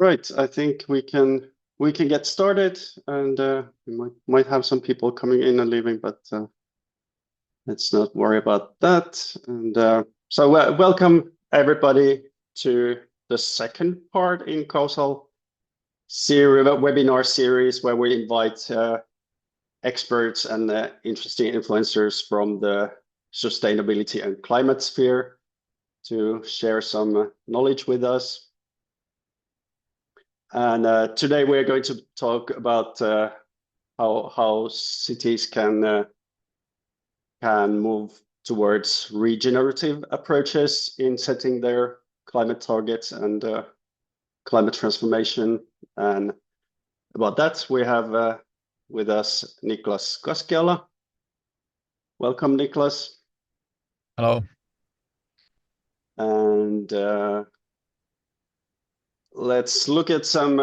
Right, I think we can get started, and we might have some people coming in and leaving, but let's not worry about that. And welcome everybody to the second part in Causal webinar series where we invite experts and interesting influencers from the sustainability and climate sphere to share some knowledge with us. And today we're going to talk about how cities can move towards regenerative approaches in setting their climate targets and climate transformation. And about that, we have with us Niklas Kaskeala. Welcome, Niklas. Hello. And let's look at some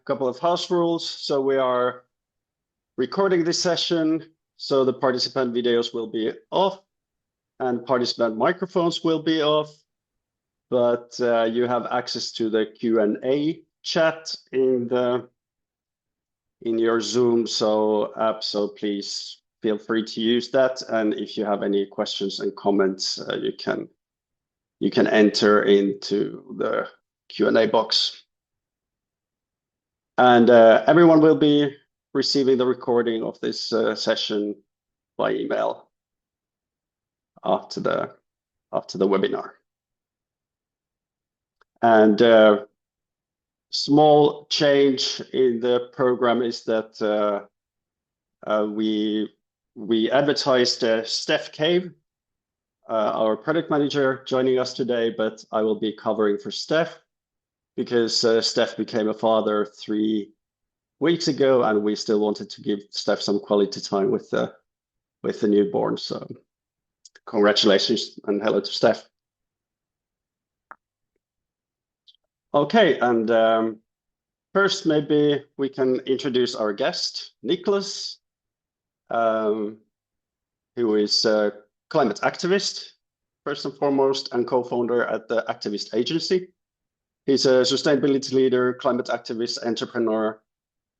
couple of house rules. So we are recording this session, so the participant videos will be off and participant microphones will be off, but you have access to the Q&A chat in your Zoom app, so please feel free to use that. And if you have any questions and comments, you can enter into the Q&A box. And everyone will be receiving the recording of this session by email after the webinar. And small change in the program is that we advertised Steph Cave, our product manager, joining us today, but I will be covering for Steph because Steph became a father 3 weeks ago, and we still wanted to give Steph some quality time with the newborn. So congratulations and hello to Steph. Okay, and first maybe we can introduce our guest, Niklas, who is a climate activist, first and foremost, and co-founder at the Activist Agency. He's a sustainability leader, climate activist, entrepreneur,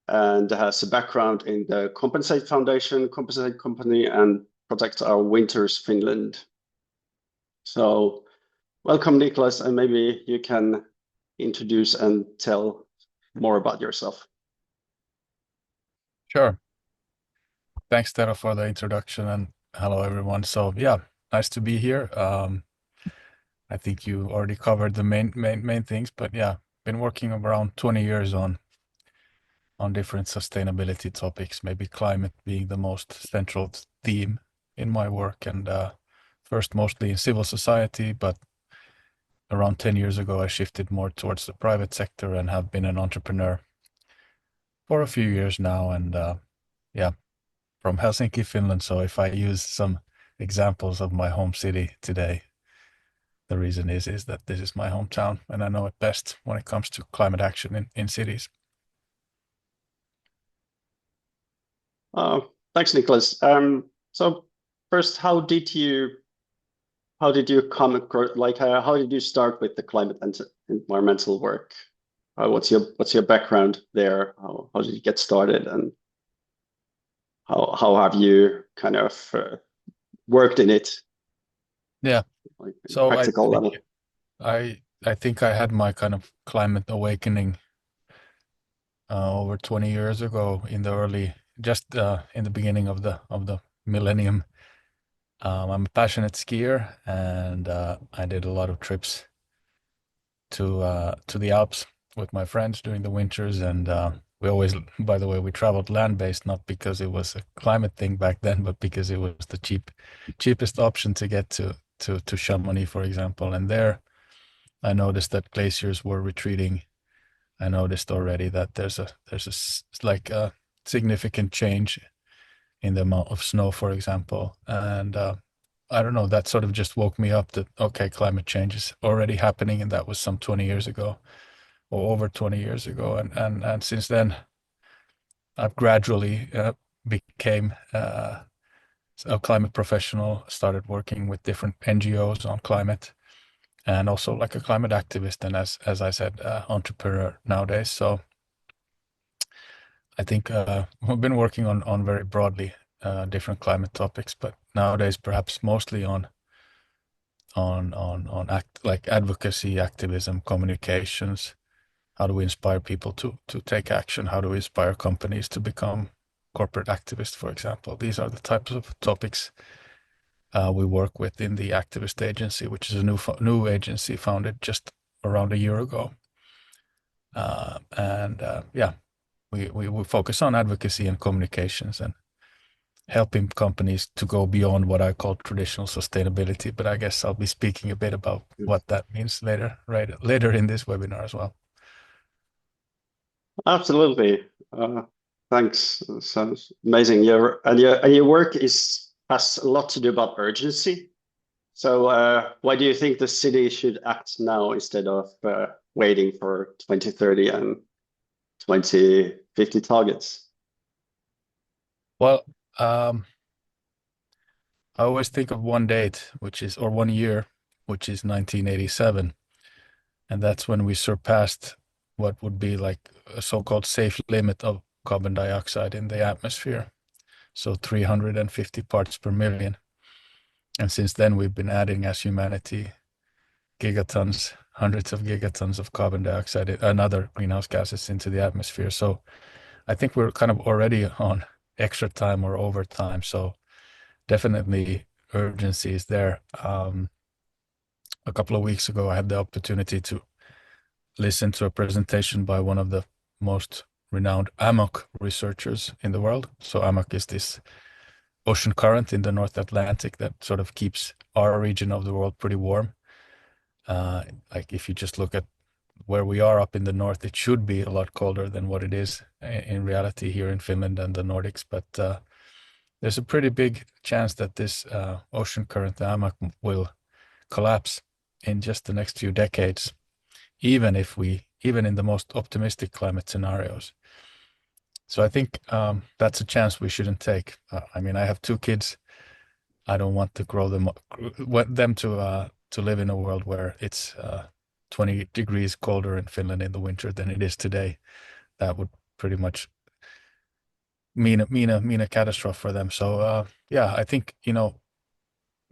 and has a background in the Compensate Foundation, Compensate Company, and Protect Our Winters Finland. So welcome, Niklas, and maybe you can introduce and tell more about yourself. Sure. Thanks, Tero, for the introduction, and hello, everyone. So yeah, nice to be here. I think you already covered the main things, but yeah, been working around 20 years on different sustainability topics, maybe climate being the most central theme in my work, and first mostly in civil society, but around 10 years ago I shifted more towards the private sector and have been an entrepreneur for a few years now, and yeah, from Helsinki, Finland. So if I use some examples of my home city today, the reason is that this is my hometown and I know it best when it comes to climate action in cities. Thanks, Niklas. So first, how did you come across, like, how did you start with the climate and environmental work? What's your background there? How did you get started, and how have you kind of worked in it? Yeah. Like So practical level. I think I had my kind of climate awakening over 20 years ago in the in the beginning of the millennium. I'm a passionate skier, and I did a lot of trips to the Alps with my friends during the winters, and we always, by the way, we traveled land-based, not because it was a climate thing back then, but because it was the cheapest option to get to Chamonix, for example. And there, I noticed that glaciers were retreating. I noticed already that there's like a significant change in the amount of snow, for example. And I don't know, that sort of just woke me up that, okay, climate change is already happening. And that was some 20 years ago or over 20 years ago. And since then, I've gradually became a climate professional, started working with different NGOs on climate, and also like a climate activist and as I said, entrepreneur nowadays. So I think we've been working on very broadly different climate topics, but nowadays perhaps mostly on like advocacy, activism, communications. How do we inspire people to take action? How do we inspire companies to become corporate activists, for example? These are the types of topics we work with in the activist agency, which is a new agency founded just around a year ago. And yeah, we focus on advocacy and communications and helping companies to go beyond what I call traditional sustainability. But I guess I'll be speaking a bit about what that means later, right? Later in this webinar as well. Absolutely. Thanks. Sounds amazing. Your work has a lot to do about urgency. So why do you think the city should act now instead of waiting for 2030 and 2050 targets? Well, I always think of one date, or one year, which is 1987. And that's when we surpassed what would be like a so-called safe limit of carbon dioxide in the atmosphere. So 350 parts per million. And since then, we've been adding as humanity gigatons, hundreds of gigatons of carbon dioxide and other greenhouse gases into the atmosphere. So I think we're kind of already on extra time or overtime. So definitely urgency is there. A couple of weeks ago, I had the opportunity to listen to a presentation by one of the most renowned AMOC researchers in the world. So AMOC is this ocean current in the North Atlantic that sort of keeps our region of the world pretty warm. Like if you just look at where we are up in the north, it should be a lot colder than what it is in reality here in Finland and the Nordics. But there's a pretty big chance that this ocean current, the AMOC, will collapse in just the next few decades, even in the most optimistic climate scenarios. So I think that's a chance we shouldn't take. I mean, I have two kids. I don't want to want them to live in a world where it's 20 degrees colder in Finland in the winter than it is today. That would pretty much mean a catastrophe for them. So yeah, I think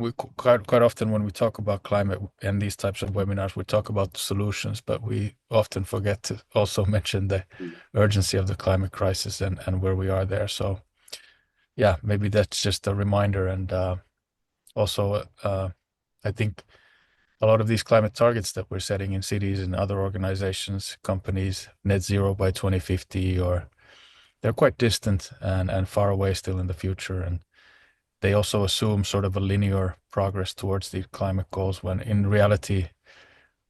we quite often when we talk about climate and these types of webinars, we talk about the solutions, but we often forget to also mention the urgency of the climate crisis and where we are there. So yeah, maybe that's just a reminder. And also, I think a lot of these climate targets that we're setting in cities and other organizations, companies, net zero by 2050, or they're quite distant and far away still in the future. And they also assume sort of a linear progress towards the climate goals when in reality,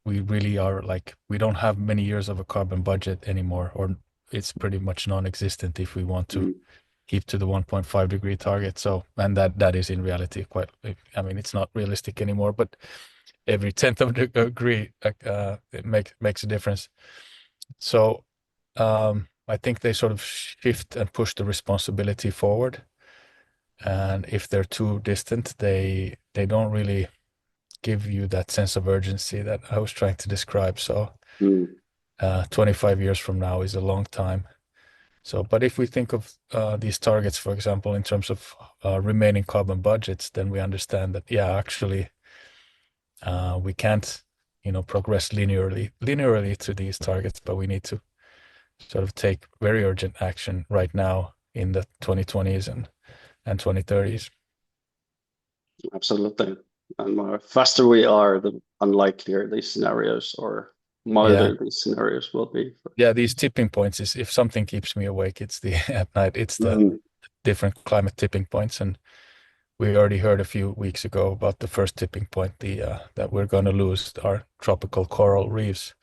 we really are like, we don't have many years of a carbon budget anymore, or it's pretty much non-existent if we want to keep to the 1.5 degree target. So, and that is in reality quite, I mean, it's not realistic anymore, but every tenth of a degree, it makes a difference. So, I think they sort of shift and push the responsibility forward. And if they're too distant, they don't really give you that sense of urgency that I was trying to describe. So 25 years from now is a long time. So, but if we think of these targets, for example, in terms of remaining carbon budgets, then we understand that, yeah, actually, we can't, progress linearly to these targets, but we need to sort of take very urgent action right now in the 2020s and 2030s. Absolutely. And the faster we are, the unlikelier these scenarios or Yeah. milder these scenarios will be. Yeah, these tipping points is if something keeps me awake, it's the at night, it's the Mm, different climate tipping points. And we already heard a few weeks ago about the first tipping point, the that we're going to lose our tropical coral reefs,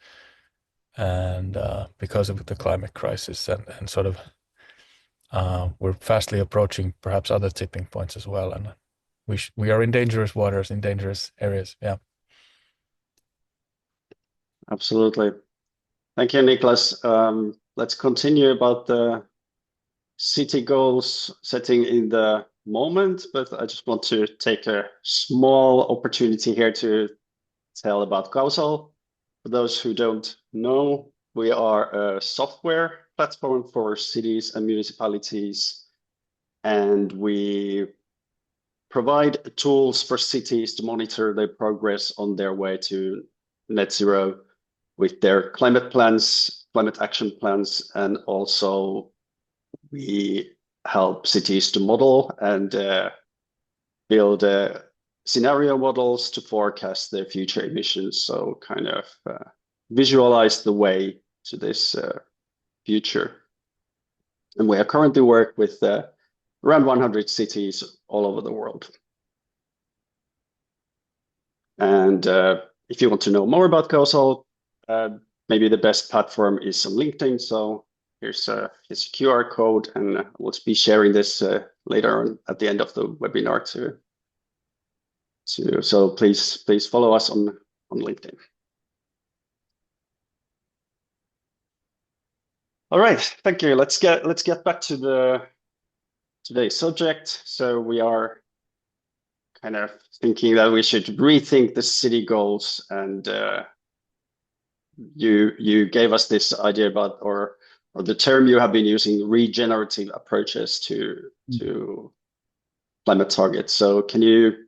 and because of the climate crisis, and sort of we're fastly approaching perhaps other tipping points as well, and we are in dangerous waters, in dangerous areas. Yeah. absolutely. Thank you, Niklas. Let's continue about the city goals setting in the moment, but I just want to take a small opportunity here to tell about Causal. For those who don't know, we are a software platform for cities and municipalities, and we provide tools for cities to monitor their progress on their way to net zero with their climate plans, climate action plans, and also we help cities to model and build scenario models to forecast their future emissions. So kind of visualize the way to this future. And we are currently work with around 100 cities all over the world. And if you want to know more about Causal, maybe the best platform is on LinkedIn. So here's his QR code, and we'll be sharing this later on at the end of the webinar too. So please follow us on LinkedIn. All right, thank you. Let's get back to today's subject. So we are kind of thinking that we should rethink the city goals, and you gave us this idea about or the term you have been using, regenerative approaches to climate targets. So can you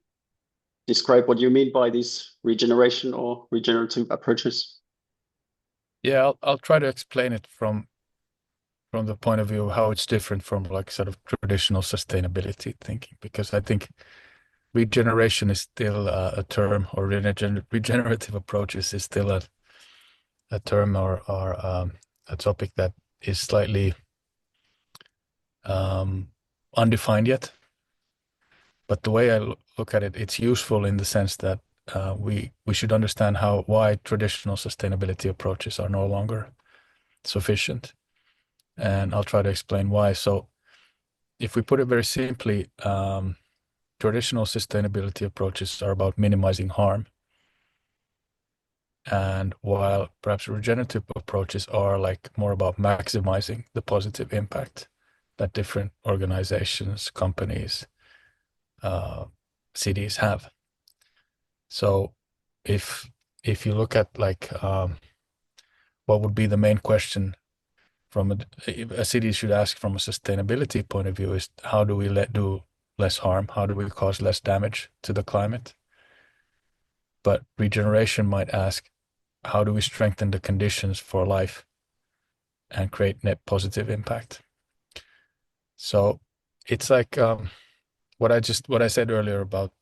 describe what you mean by these regeneration or regenerative approaches? Yeah, I'll try to explain it from the point of view of how it's different from like sort of traditional sustainability thinking, because I think regeneration is still a term, or regenerative approaches is still a term or a topic that is slightly undefined yet. But the way I look at it, it's useful in the sense that we should understand why traditional sustainability approaches are no longer sufficient. And I'll try to explain why. So if we put it very simply, traditional sustainability approaches are about minimizing harm. And while perhaps regenerative approaches are like more about maximizing the positive impact that different organizations, companies, cities have. So if you look at like what would be the main question from a city should ask from a sustainability point of view is, how do we do less harm? How do we cause less damage to the climate? But regeneration might ask, how do we strengthen the conditions for life and create net positive impact? So it's like what I said earlier about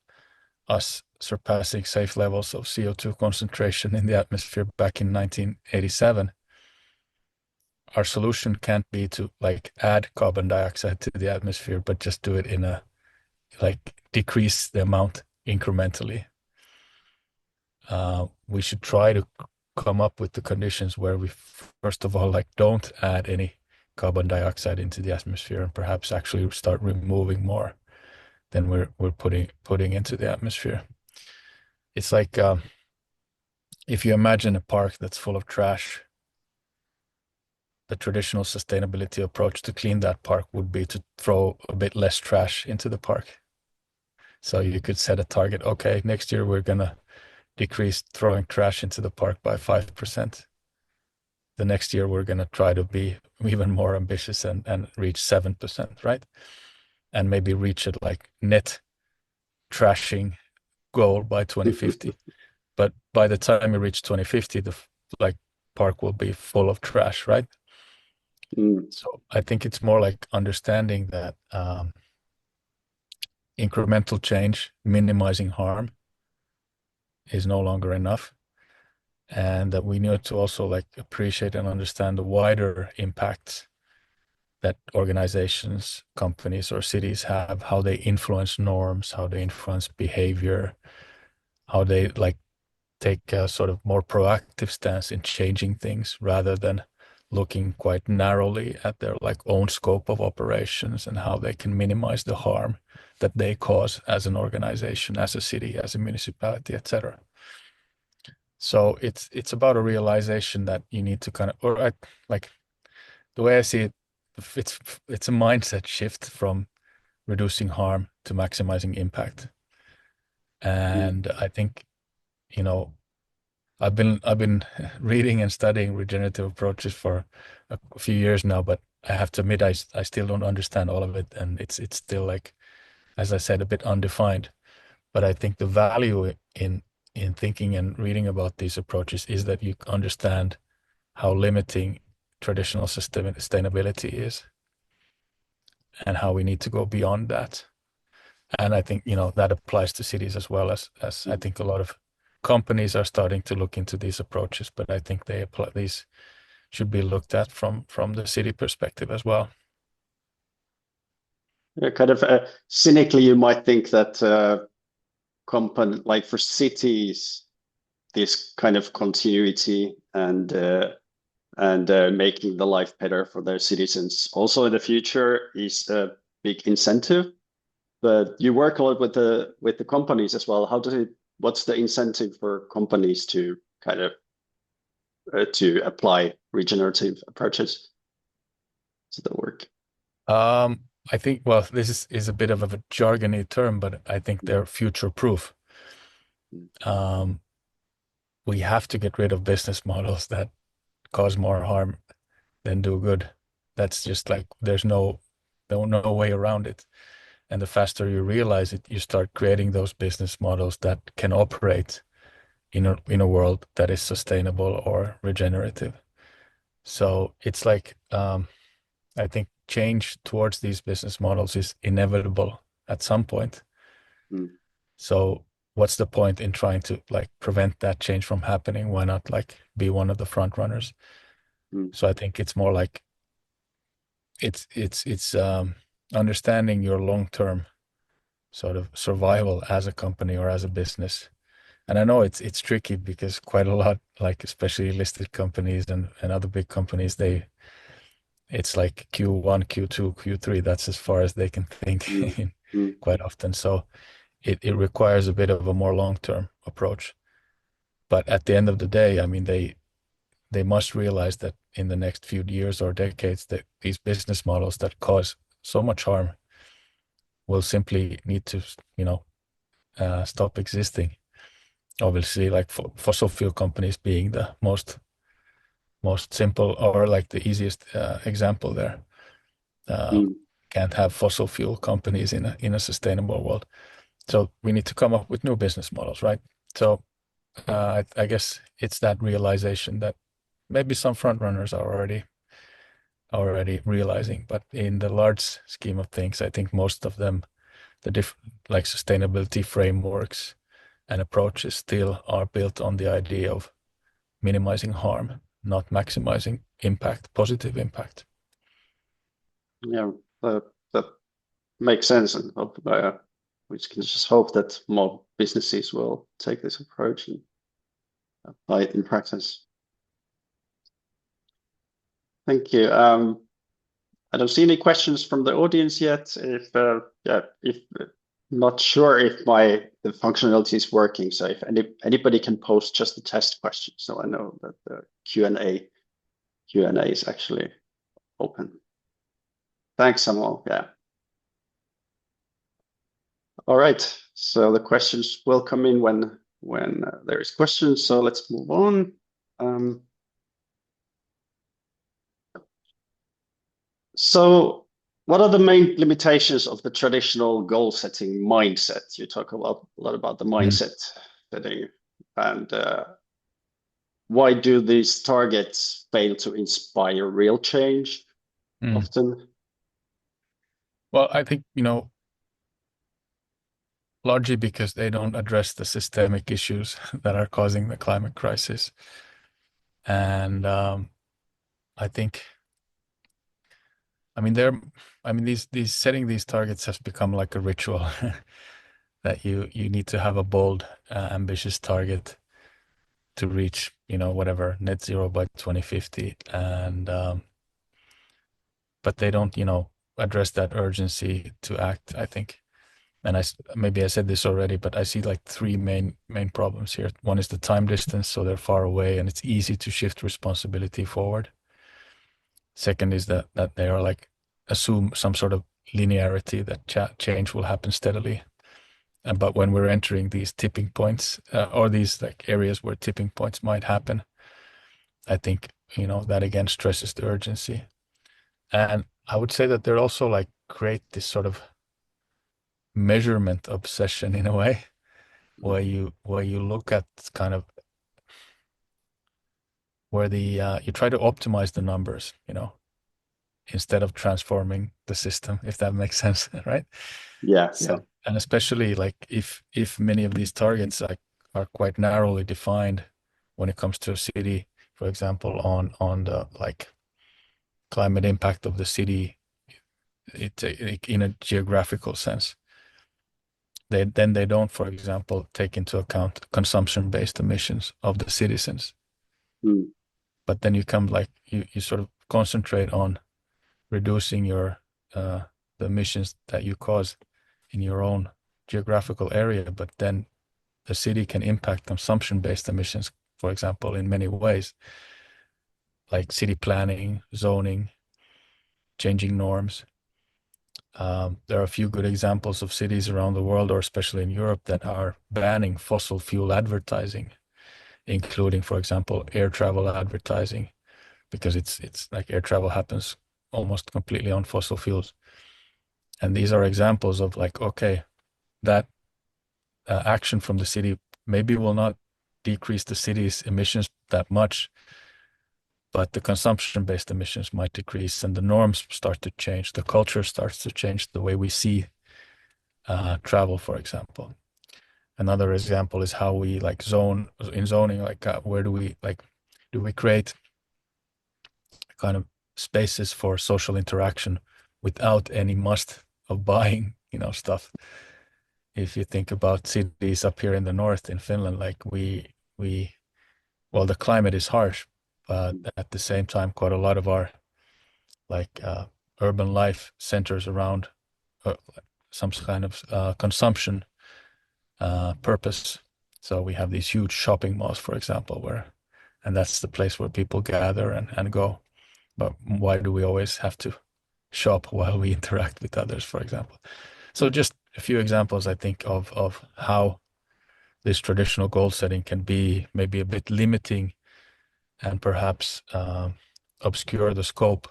us surpassing safe levels of CO2 concentration in the atmosphere back in 1987. Our solution can't be to like add carbon dioxide to the atmosphere, but just do it in a like decrease the amount incrementally. We should try to come up with the conditions where we first of all like don't add any carbon dioxide into the atmosphere, and perhaps actually start removing more than we're putting into the atmosphere. It's like if you imagine a park that's full of trash, the traditional sustainability approach to clean that park would be to throw a bit less trash into the park. So you could set a target. Okay, next year we're gonna decrease throwing trash into the park by 5%. The next year we're gonna try to be even more ambitious and reach 7%, right? And maybe reach it like net trashing goal by 2050. But by the time you reach 2050, the like park will be full of trash, right? So I think it's more like understanding that incremental change, minimizing harm, is no longer enough, and that we need to also like appreciate and understand the wider impacts that organizations, companies, or cities have, how they influence norms, how they influence behavior, how they like take a sort of more proactive stance in changing things rather than looking quite narrowly at their like own scope of operations and how they can minimize the harm that they cause as an organization, as a city, as a municipality, etc. So it's about a realization that you need to kind of, like the way I see it, it's a mindset shift from reducing harm to maximizing impact. And I think, you know, I've been reading and studying regenerative approaches for a few years now, but I have to admit I still don't understand all of it, and it's still like, as I said, a bit undefined. But I think the value in thinking and reading about these approaches is that you understand how limiting traditional sustainability is and how we need to go beyond that. And I think, that applies to cities as well as I Mm. think a lot of companies are starting to look into these approaches, but I think these should be looked at from the city perspective as well. Yeah, kind of cynically, you might think that company like for cities, this kind of continuity and making the life better for their citizens also in the future is a big incentive. But you work a lot with the companies as well. What's the incentive for companies to kind of to apply regenerative approaches to the work? Um, I think, well, this is a bit of a jargony term, but I think they're future proof. Mm. Um, we have to get rid of business models that cause more harm than do good. That's just like there's no way around it. And the faster you realize it, you start creating those business models that can operate in a world that is sustainable or regenerative. So it's like I think change towards these business models is inevitable at some point. Mm. So what's the point in trying to like prevent that change from happening? Why not like be one of the front runners? Mm. So I think it's more like it's understanding your long-term sort of survival as a company or as a business. And I know it's tricky because quite a lot, like especially listed companies and other big companies, it's like Q1, Q2, Q3. That's as far as they can think Mm. Mm. quite often. So it requires a bit of a more long-term approach. But at the end of the day, I mean, they must realize that in the next few years or decades, that these business models that cause so much harm will simply need to, stop existing. Obviously, like fossil fuel companies being the most simple or like the easiest example there. Uh, Mm. can't have fossil fuel companies in a sustainable world. So we need to come up with new business models, right? So I guess it's that realization that maybe some front runners are already realizing, but in the large scheme of things, I think most of them, the like sustainability frameworks and approaches still are built on the idea of minimizing harm, not maximizing impact, positive impact. Yeah, that makes sense, and we can just hope that more businesses will take this approach and apply it in practice. Thank you. I don't see any questions from the audience yet. If not sure if the functionality is working, so if anybody can post just a test question, so I know that the Q&A is actually open. Thanks, Samuel. Yeah. All right. So the questions will come in when there is questions. So let's move on. So what are the main limitations of the traditional goal setting mindset? You talk a lot about the Mm. mindset setting, and why do these targets fail to inspire real change Mm. often? Well, I think, largely because they don't address the systemic issues that are causing the climate crisis. And I think, I mean, these setting these targets has become like a ritual that you need to have a bold, ambitious target to reach, whatever net zero by 2050, and but they don't, address that urgency to act. I think, and maybe I said this already, but I see like three main problems here. One is the time distance, so they're far away, and it's easy to shift responsibility forward. Second is that they are like assume some sort of linearity that change will happen steadily. but when we're entering these tipping points or these like areas where tipping points might happen, I think, that again stresses the urgency. And I would say that they're also like create this sort of measurement obsession in a way, where you look at kind of where the you try to optimize the numbers, instead of transforming the system, if that makes sense, right? Yeah, yeah. So, and especially like if many of these targets are quite narrowly defined when it comes to a city, for example, on the like climate impact of the city, in a geographical sense. They don't, for example, take into account consumption-based emissions of the citizens. Mm. But then you come like you sort of concentrate on reducing your the emissions that you cause in your own geographical area, but then the city can impact consumption-based emissions, for example, in many ways, like city planning, zoning, changing norms. There are a few good examples of cities around the world, or especially in Europe, that are banning fossil fuel advertising, including, for example, air travel advertising, because it's like air travel happens almost completely on fossil fuels. And these are examples of like, okay, that action from the city maybe will not decrease the city's emissions that much, but the consumption-based emissions might decrease, and the norms start to change. The culture starts to change, the way we see travel, for example. Another example is how we like zoning, like where do we create kind of spaces for social interaction without any must of buying, stuff. If you think about cities up here in the north in Finland, like we well, the climate is harsh, but at the same time, quite a lot of our like urban life centers around uh, some kind of consumption purpose. So we have these huge shopping malls, for example, and that's the place where people gather and go. But why do we always have to shop while we interact with others, for example? So just a few examples, I think, of how this traditional goal setting can be maybe a bit limiting and perhaps obscure the scope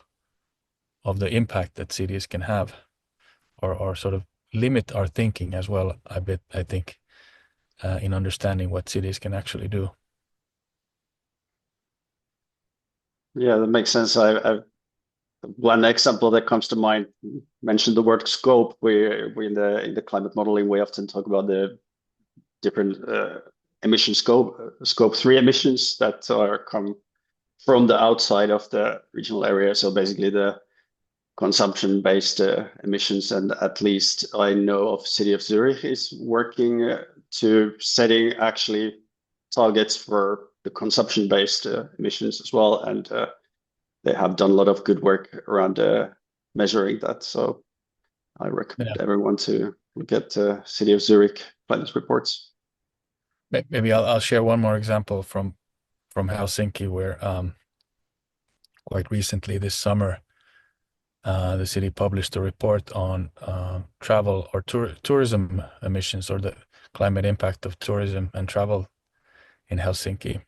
of the impact that cities can have, or sort of limit our thinking as well a bit, I think, in understanding what cities can actually do. Yeah, that makes sense. One example that comes to mind mentioned the word scope. We in the climate modeling we often talk about the different emission scope 3 emissions that are come from the outside of the regional area. So basically the consumption-based emissions, and at least I know of City of Zurich is working to setting actually targets for the consumption-based emissions as well, and they have done a lot of good work around measuring that. So I recommend Yeah. everyone to look at City of Zurich climate reports. Maybe I'll share one more example from Helsinki, where quite recently this summer, the city published a report on travel or tourism emissions, or the climate impact of tourism and travel in Helsinki.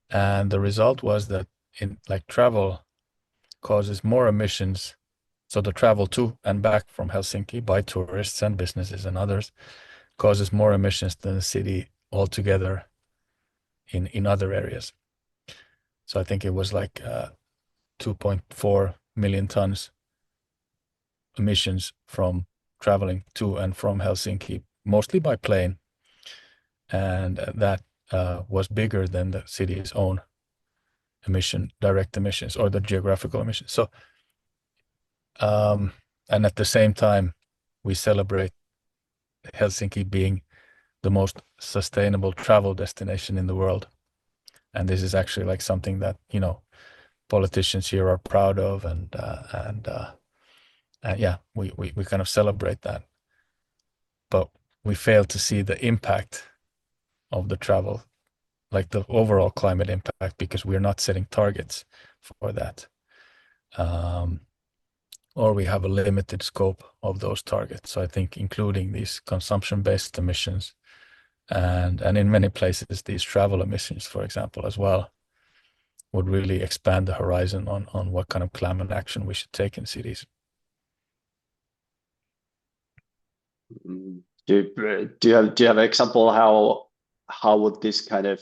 And the result was that in like travel causes more emissions. So the travel to and back from Helsinki by tourists and businesses and others causes more emissions than the city altogether in other areas. So I think it was like 2.4 million tons emissions from traveling to and from Helsinki, mostly by plane, and that was bigger than the city's own direct emissions, or the geographical emissions. So, and at the same time, we celebrate Helsinki being the most sustainable travel destination in the world. And this is actually like something that, politicians here are proud of, and yeah, we kind of celebrate that. But we fail to see the impact of the travel, like the overall climate impact, because we're not setting targets for that. Um, or we have a limited scope of those targets. So I think including these consumption-based emissions and in many places these travel emissions, for example, as well, would really expand the horizon on what kind of climate action we should take in cities. Do you have an example how would this kind of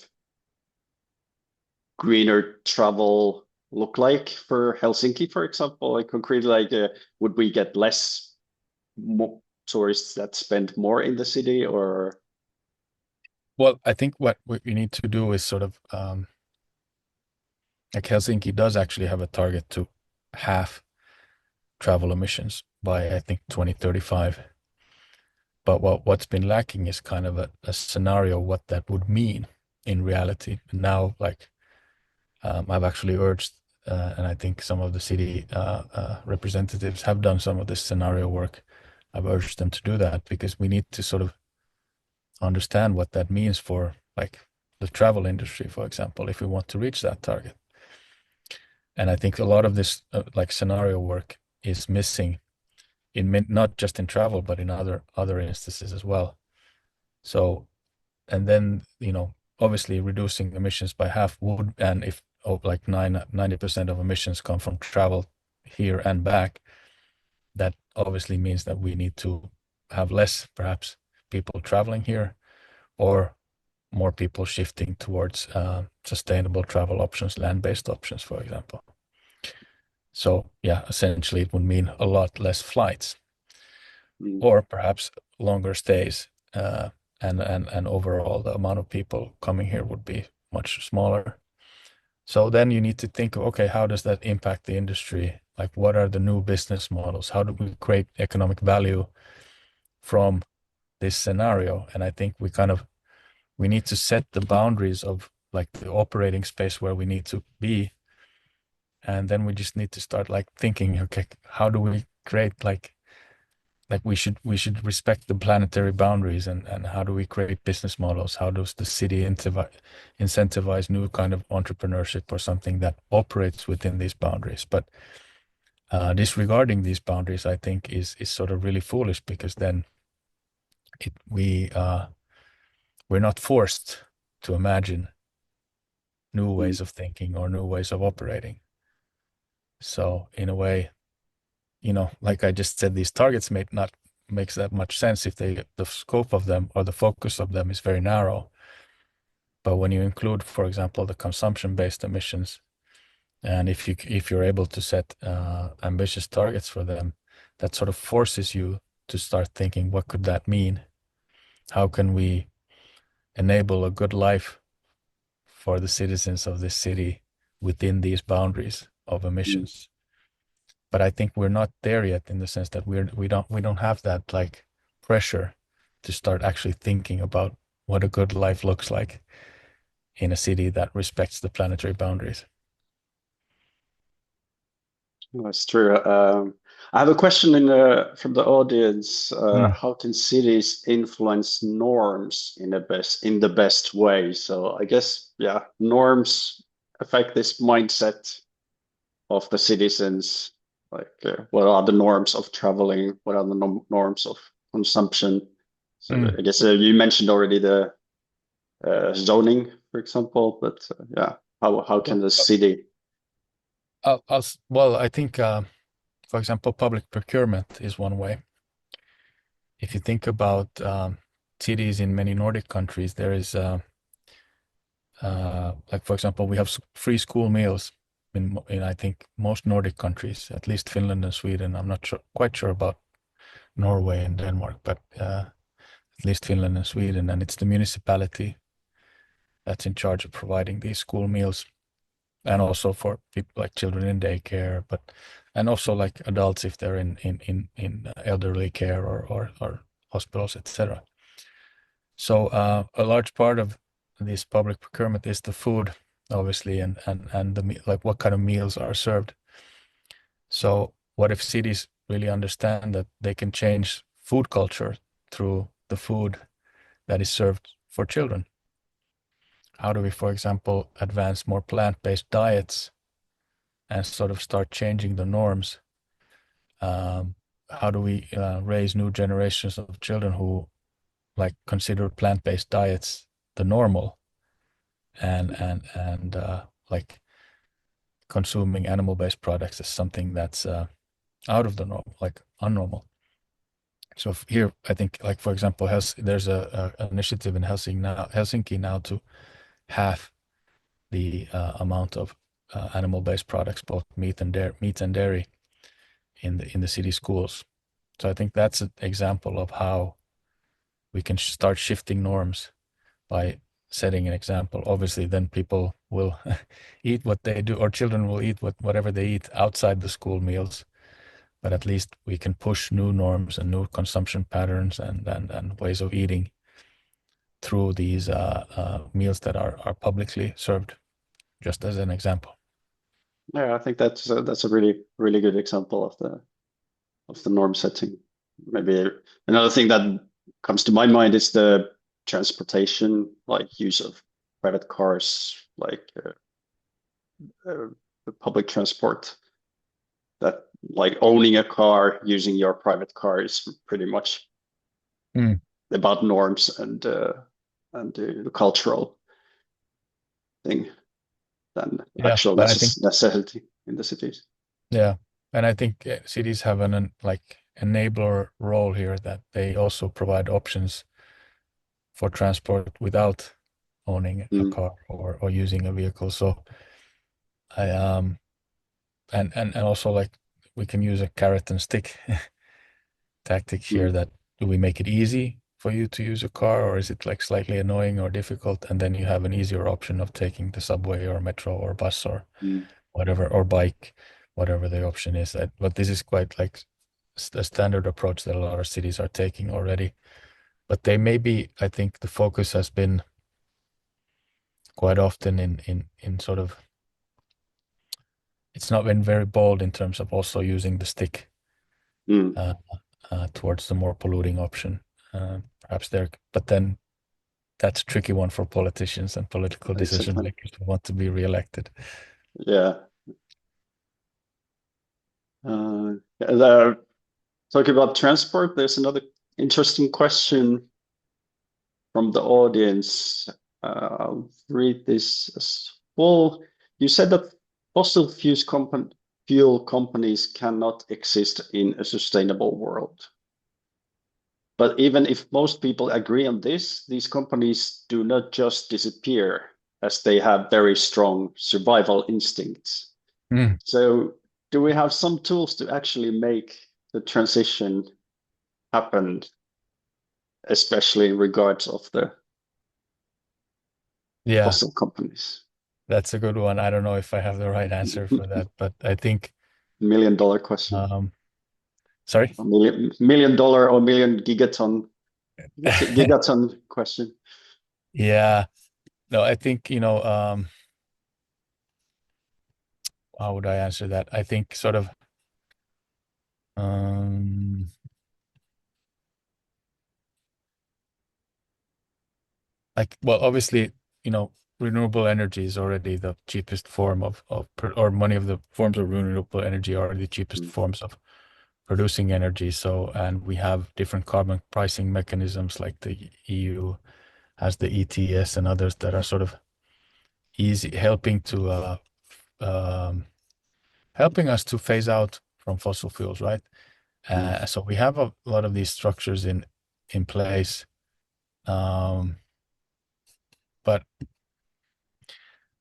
greener travel look like for Helsinki, for example? Like concretely, like would we get less tourists that spend more in the city, or? Well, I think what we need to do is sort of like Helsinki does actually have a target to half travel emissions by I think 2035. But what's been lacking is kind of a scenario what that would mean in reality. And now, like I've actually urged, and I think some of the city representatives have done some of this scenario work. I've urged them to do that because we need to sort of understand what that means for like the travel industry, for example, if we want to reach that target. And I think a lot of this like scenario work is missing in not just in travel, but in other instances as well. So, and then, obviously reducing emissions by half would, and if like 90% of emissions come from travel here and back, that obviously means that we need to have less, perhaps, people traveling here or more people shifting towards sustainable travel options, land-based options, for example. So yeah, essentially it would mean a lot less flights or perhaps longer stays. And overall the amount of people coming here would be much smaller. So then you need to think, okay, how does that impact the industry? Like what are the new business models? How do we create economic value from this scenario? And I think we need to set the boundaries of like the operating space where we need to be. And then we just need to start like thinking, okay, how do we create like we should respect the planetary boundaries and how do we create business models? How does the city incentivize new kind of entrepreneurship or something that operates within these boundaries? But disregarding these boundaries, I think, is sort of really foolish because then we're not forced to imagine new ways of thinking or new ways of operating. So in a way, like I just said, these targets may not makes that much sense if the scope of them or the focus of them is very narrow. But when you include, for example, the consumption-based emissions, and if you're able to set ambitious targets for them, that sort of forces you to start thinking, what could that mean? How can we enable a good life for the citizens of this city within these boundaries of emissions? But I think we're not there yet in the sense that we don't have that like pressure to start actually thinking about what a good life looks like in a city that respects the planetary boundaries. That's true. I have a question from the audience. Mm. How can cities influence norms in the best way? So I guess, yeah, norms affect this mindset of the citizens. Like, what are the norms of traveling? What are the norms of consumption? So Mm. I guess you mentioned already the zoning, for example, but yeah, how can the city? Well, I think, for example, public procurement is one way. If you think about cities in many Nordic countries, there is, like, for example, we have free school meals in I think most Nordic countries, at least Finland and Sweden. I'm not quite sure about Norway and Denmark, but at least Finland and Sweden, and it's the municipality that's in charge of providing these school meals, and also for people like children in daycare, and also like adults if they're in elderly care or hospitals, etc. So a large part of this public procurement is the food, obviously, and like what kind of meals are served. So what if cities really understand that they can change food culture through the food that is served for children? How do we, for example, advance more plant-based diets and sort of start changing the norms how do we raise new generations of children who like consider plant-based diets the normal, and like consuming animal-based products is something that's out of the norm, like unnormal. So here, I think, like for example, there's a initiative in Helsinki now to halve the amount of animal-based products, both meat and dairy, in the city schools. So I think that's an example of how we can start shifting norms by setting an example. Obviously, then people will eat what they do, or children will eat whatever they eat outside the school meals. But at least we can push new norms and new consumption patterns and ways of eating through these meals that are publicly served, just as an example. Yeah, I think that's a really good example of the norm setting. Maybe another thing that comes to my mind is the transportation, like use of private cars, like the public transport. That like owning a car, using your private car is pretty much Mm. about norms and the cultural thing than Yeah, actual but I think necessity in the cities. yeah, and I think cities have an like enabler role here, that they also provide options for transport without owning a Mm, car or using a vehicle. So I and also like we can use a carrot and stick tactic here, mm, that do we make it easy for you to use a car, or is it like slightly annoying or difficult? And then you have an easier option of taking the subway or metro or bus or mm, whatever, or bike, whatever the option is. But this is quite like a standard approach that a lot of cities are taking already. But they maybe, I think the focus has been quite often in sort of, it's not been very bold in terms of also using the stick mm. uh, towards the more polluting option. Perhaps there, but then that's a tricky one for politicians and political decision Exactly. makers who want to be reelected. Yeah. Uh, talking about transport, there's another interesting question from the audience. I'll read this as well. You said that fossil fuel companies cannot exist in a sustainable world. But even if most people agree on this, these companies do not just disappear, as they have very strong survival instincts. Mm, So, do we have some tools to actually make the transition happen, especially in regards of the yeah, fossil companies? that's a good one. I don't know if I have the right answer for that, but I think, $1 million question. um, sorry. A million dollar or million gigaton. What's it? Gigaton question. Yeah, no, I think, how would I answer that? I think sort of, um, like, well, obviously, renewable energy is already the cheapest form or many of the forms of renewable energy are the cheapest Mm, forms of producing energy. So, and we have different carbon pricing mechanisms, like the EU has the ETS and others that are sort of easy, um, helping us to phase out from fossil fuels, right? mm, So we have a lot of these structures in place, um, but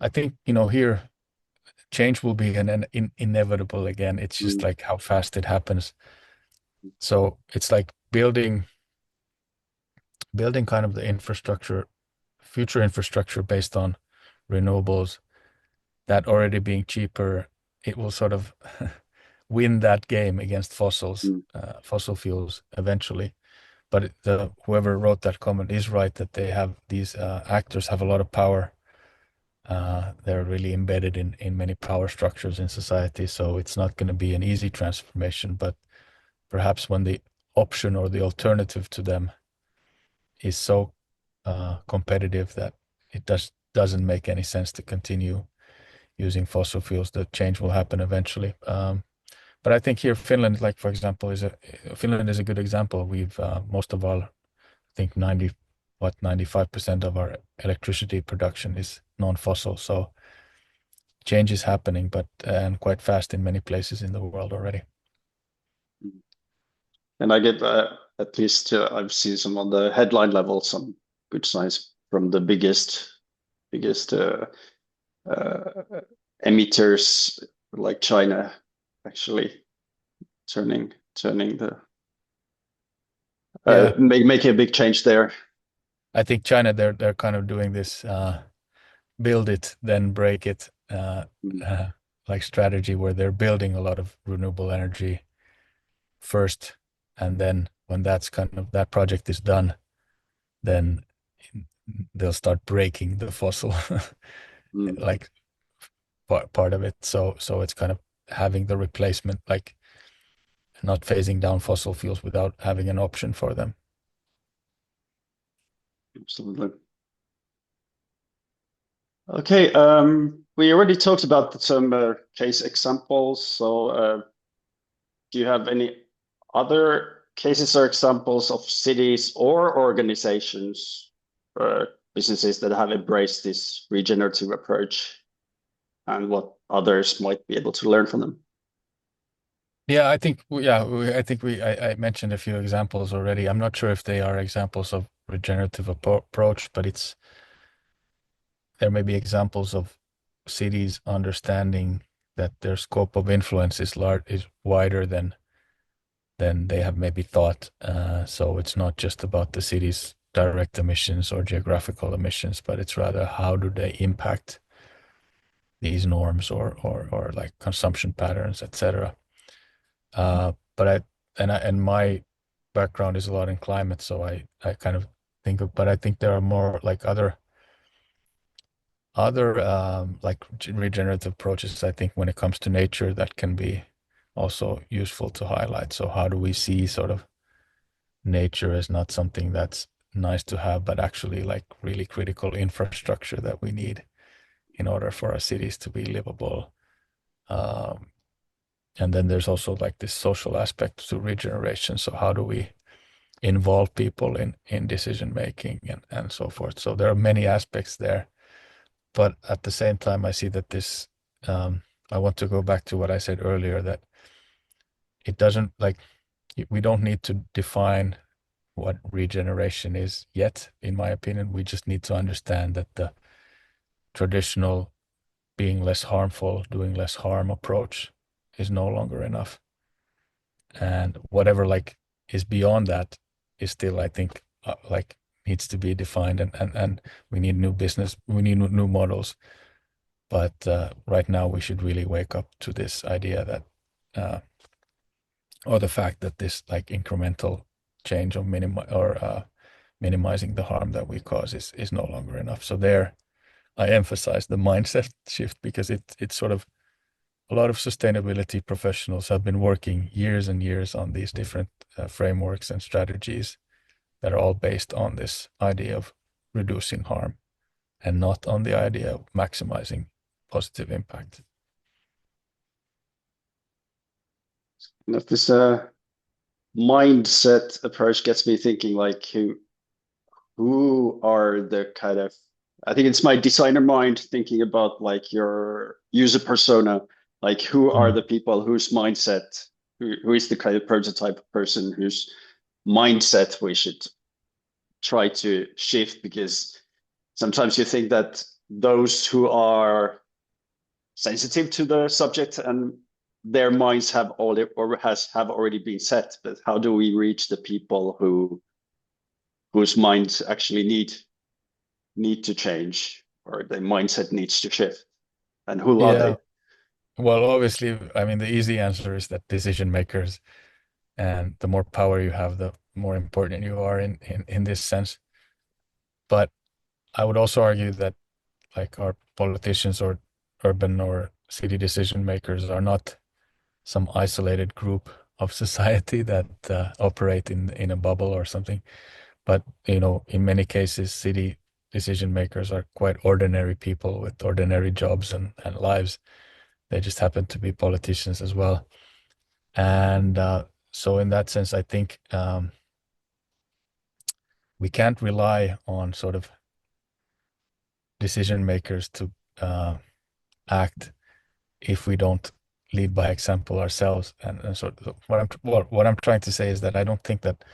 I think here change will be inevitable again. It's just mm, like how fast it happens. So it's like building kind of the infrastructure, future infrastructure based on renewables, that already being cheaper, it will sort of win that game against mm, fossil fuels eventually. But whoever wrote that comment is right, that these actors have a lot of power. They're really embedded in many power structures in society, so it's not going to be an easy transformation. But perhaps when the option or the alternative to them is so competitive that it doesn't make any sense to continue using fossil fuels, the change will happen eventually. But I think here Finland, like for example, Finland is a good example. We've most of all, I think 95% of our electricity production is non-fossil. So change is happening, but and quite fast in many places in the world already. And I get at least I've seen some on the headline level some good signs from the biggest uh, emitters like China actually turning the Yeah, making a big change there. I think China they're kind of doing this build it then break it Mm, uh, like strategy where they're building a lot of renewable energy first, and then when that's kind of that project is done, then they'll start breaking the fossil mm, like part of it. So it's kind of having the replacement, like not phasing down fossil fuels without having an option for them. absolutely. Okay, we already talked about some case examples. So, do you have any other cases or examples of cities or organizations or businesses that have embraced this regenerative approach and what others might be able to learn from them? Yeah, I think I mentioned a few examples already. I'm not sure if they are examples of regenerative approach, but there may be examples of cities understanding that their scope of influence is wider than they have maybe thought. So it's not just about the city's direct emissions or geographical emissions, but it's rather how do they impact these norms or like consumption patterns, etc. But and my background is a lot in climate, so I kind of think of, but I think there are more like other like regenerative approaches, I think, when it comes to nature that can be also useful to highlight. So how do we see sort of nature as not something that's nice to have, but actually like really critical infrastructure that we need in order for our cities to be livable. Um, and then there's also like this social aspect to regeneration. So how do we involve people in decision making and so forth? So there are many aspects there. But at the same time, I see that I want to go back to what I said earlier, that it doesn't like, we don't need to define what regeneration is yet, in my opinion. We just need to understand that the traditional being less harmful, doing less harm approach is no longer enough. And whatever like is beyond that is still, I think, like needs to be defined, and we need we need new models. But right now, we should really wake up to this idea that, or the fact that this like incremental change of minimizing the harm that we cause is no longer enough. So there, I emphasize the mindset shift because it's sort of a lot of sustainability professionals have been working years and years on these different frameworks and strategies that are all based on this idea of reducing harm and not on the idea of maximizing positive impact. And if this mindset approach gets me thinking, like who are the kind of, I think it's my designer mind thinking about like your user persona, like who are Mm. the people whose mindset, who is the kind of prototype person whose mindset we should try to shift, because sometimes you think that those who are sensitive to the subject and their minds have already or have already been set, but how do we reach the people whose minds actually need to change, or their mindset needs to shift, and who are Yeah. they? Well, obviously, I mean, the easy answer is that decision makers, and the more power you have, the more important you are in this sense. But I would also argue that like our politicians or urban or city decision makers are not some isolated group of society that operate in a bubble or something. But in many cases, city decision makers are quite ordinary people with ordinary jobs and lives. They just happen to be politicians as well. And so in that sense, I think we can't rely on sort of decision makers to act if we don't lead by example ourselves. And sort of what I'm trying to say is that I don't think that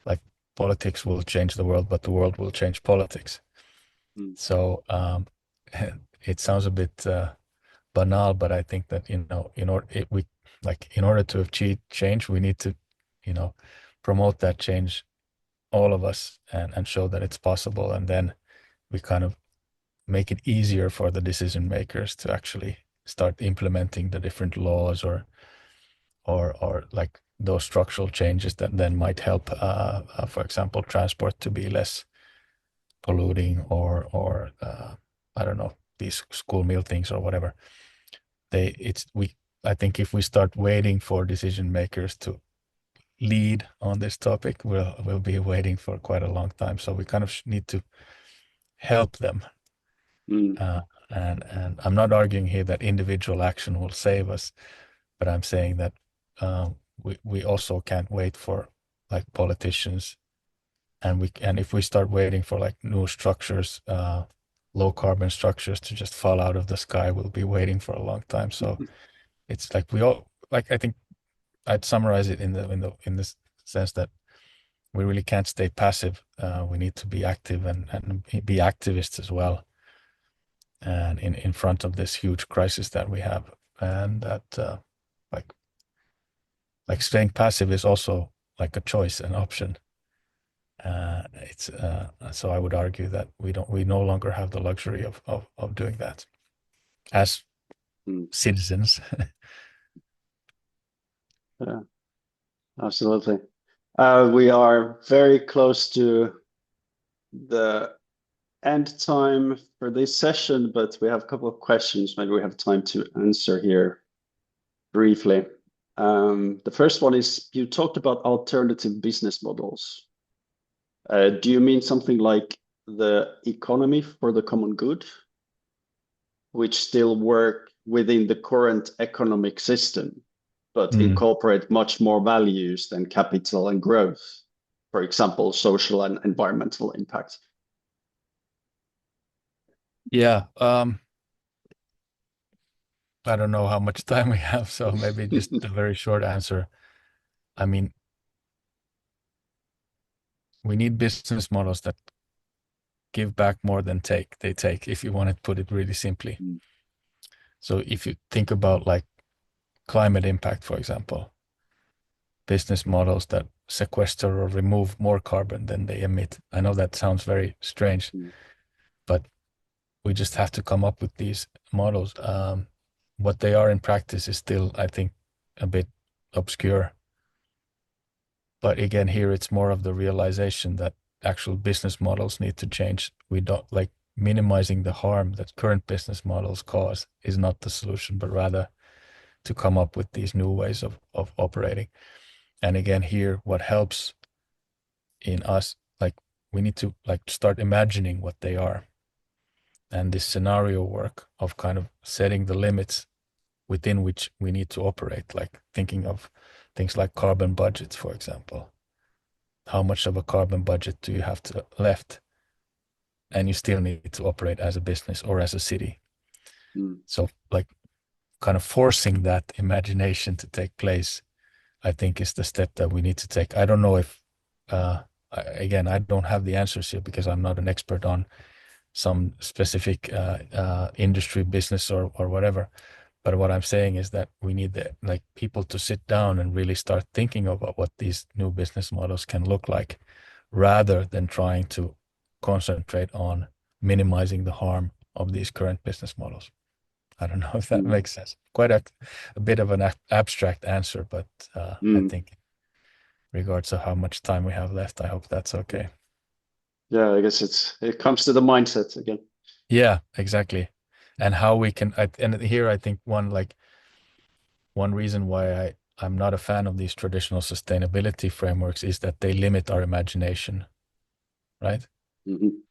like politics will change the world, but the world will change politics. Mm. So it sounds a bit banal, but I think that in order to achieve change, we need to promote that change, all of us, and show that it's possible, and then we kind of make it easier for the decision makers to actually start implementing the different laws or like those structural changes that then might help, for example, transport to be less polluting or I don't know, these school meal things or whatever. I think if we start waiting for decision makers to lead on this topic, we'll be waiting for quite a long time. So we kind of need to help them. Mm. Uh, and I'm not arguing here that individual action will save us, but I'm saying that we also can't wait for like politicians, and if we start waiting for like new structures, low carbon structures to just fall out of the sky, we'll be waiting for a long time. So it's like we all like I think I'd summarize it in this sense that we really can't stay passive. We need to be active and be activists as well, and in front of this huge crisis that we have, and that like staying passive is also like a choice, an option. It's so I would argue that we no longer have the luxury of doing that as Mm. citizens. Yeah, absolutely. We are very close to the end time for this session, but we have a couple of questions maybe we have time to answer here briefly. The first one is, you talked about alternative business models. Do you mean something like the economy for the common good, which still work within the current economic system, but Mm. incorporate much more values than capital and growth, for example, social and environmental impact? Yeah. I don't know how much time we have, so maybe just a very short answer. I mean, we need business models that give back more than they take, if you want to put it really simply. Mm. So if you think about like climate impact, for example, business models that sequester or remove more carbon than they emit. I know that sounds very strange, Mm. but we just have to come up with these models. What they are in practice is still, I think, a bit obscure. But again, here it's more of the realization that actual business models need to change. We don't like minimizing the harm that current business models cause is not the solution, but rather to come up with these new ways of operating. And again, here, what helps in us, like we need to like start imagining what they are. And this scenario work of kind of setting the limits within which we need to operate, like thinking of things like carbon budgets, for example. How much of a carbon budget do you have to left? And you still need to operate as a business or as a city. Mm. So like kind of forcing that imagination to take place, I think is the step that we need to take. I don't know if, again, I don't have the answers here because I'm not an expert on some specific industry, business, or whatever. But what I'm saying is that we need like people to sit down and really start thinking about what these new business models can look like, rather than trying to concentrate on minimizing the harm of these current business models. I don't know if that Mm. makes sense. Quite a bit of an abstract answer, but I Mm. think regards of how much time we have left, I hope that's okay. Yeah, I guess it comes to the mindset again. Yeah, exactly. And how we can, and here I think one reason why I'm not a fan of these traditional sustainability frameworks is that they limit our imagination, right? Mhm.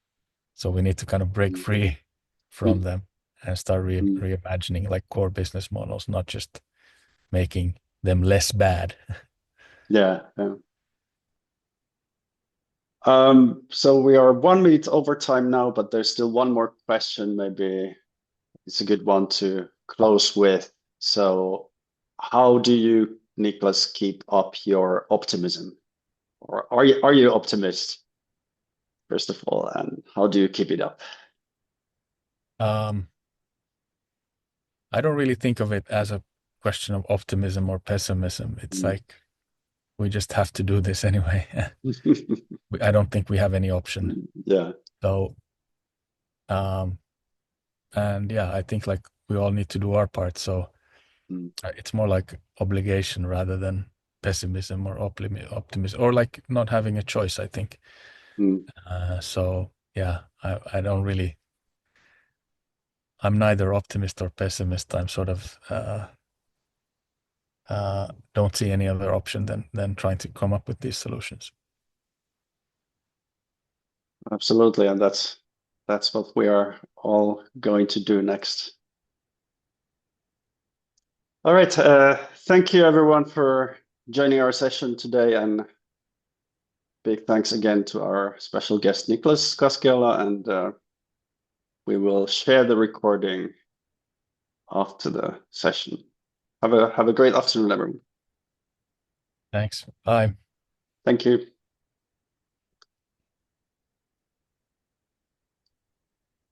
So we need to kind of break Mm. free from Mm. them and start Mm. reimagining like core business models, not just making them less bad. Yeah. Yeah. So we are 1 minute over time now, but there's still one more question. Maybe it's a good one to close with. So, how do you, Niklas, keep up your optimism? Or are you optimist, first of all, and how do you keep it up? Um, I don't really think of it as a question of optimism or pessimism. It's Mm. like we just have to do this anyway. I don't think we have any option. Yeah. So, um, and yeah, I think like we all need to do our part. So Mm. it's more like obligation rather than pessimism or optimism or like not having a choice, I think. Mm. So yeah, I don't really, I'm neither optimist or pessimist. I'm sort of, don't see any other option than trying to come up with these solutions. Absolutely, and that's what we are all going to do next. All right. Thank you everyone for joining our session today, and big thanks again to our special guest Niklas Kaskeala, and we will share the recording after the session. Have a great afternoon, everyone. Thanks. Bye. Thank you.